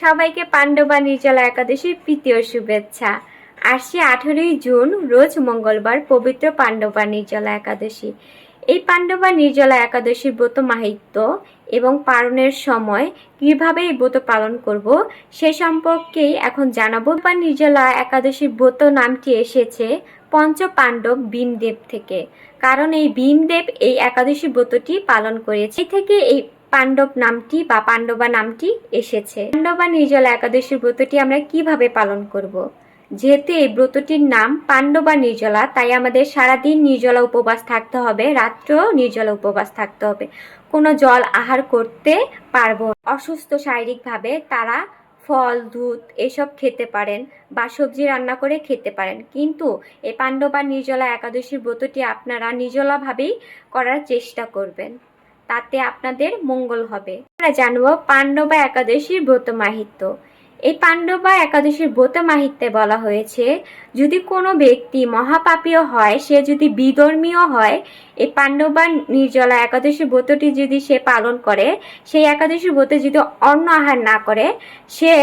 সবাইকে পাণ্ডবা নির্জলা একাদশীর প্রীতি ও শুভেচ্ছা। আসছে 18ই জুন রোজ মঙ্গলবার পবিত্র পাণ্ডবা নির্জলা একাদশী। এই পাণ্ডবা নির্জলা একাদশীর ব্রত মাহাত্ম্য এবং পালনের সময় কিভাবে এই ব্রত পালন করব সে সম্পর্কেই এখন জানাবো। নির্জলা একাদশীর ব্রত নামটি এসেছে পঞ্চ পাণ্ডব ভীমদেব থেকে, কারণ এই ভীমদেব এই একাদশী ব্রতটি পালন করেছে থেকে এই পাণ্ডব নামটি বা পাণ্ডবা নামটি এসেছে। পাণ্ডবা নির্জলা একাদশী ব্রতটি আমরা কিভাবে পালন করব? যেহেতু এই ব্রতটির নাম পাণ্ডবা নির্জলা, তাই আমাদের সারাদিন নির্জলা উপবাস থাকতে হবে, রাত্রেও নির্জলা উপবাস থাকতে হবে, কোনো জল আহার করতে পারবো। অসুস্থ শারীরিকভাবে তারা ফল দুধ এসব খেতে পারেন বা সবজি রান্না করে খেতে পারেন, কিন্তু এই পাণ্ডবা নির্জলা একাদশীর ব্রতটি আপনারা নির্জলাভাবেই করার চেষ্টা করবেন, তাতে আপনাদের মঙ্গল হবে। আমরা জানবো পাণ্ডবা একাদশীর ব্রত মাহাত্ম্য। এই পাণ্ডবা একাদশীর ব্রত মাহাত্ম্যে বলা হয়েছে, যদি কোনো ব্যক্তি মহাপাপীয় হয়, সে যদি বিধর্মীয় হয়, এই পাণ্ডবা নির্জলা একাদশী ব্রতটি যদি সে পালন করে, সেই একাদশী ব্রতে যদি অন্ন আহার না করে, সে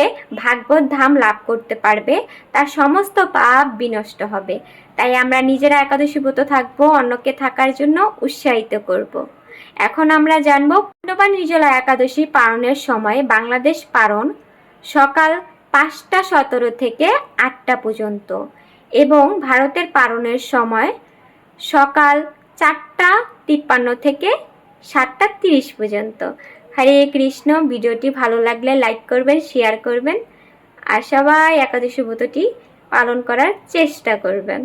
ভাগবত ধাম লাভ করতে পারবে, তার সমস্ত পাপ বিনষ্ট হবে। তাই আমরা নিজেরা একাদশী ব্রত থাকবো, অন্যকে থাকার জন্য উৎসাহিত করব। এখন আমরা জানবো পাণ্ডবা নির্জলা একাদশী পালনের সময় বাংলাদেশ পালন সকাল 5টা 17 থেকে 8টা পর্যন্ত এবং ভারতের পালনের সময় সকাল 4টা 53 থেকে 7টা 30 পর্যন্ত। হরে কৃষ্ণ। ভিডিওটি ভালো লাগলে লাইক করবেন, শেয়ার করবেন আর সবাই একাদশী ব্রতটি পালন করার চেষ্টা করবেন।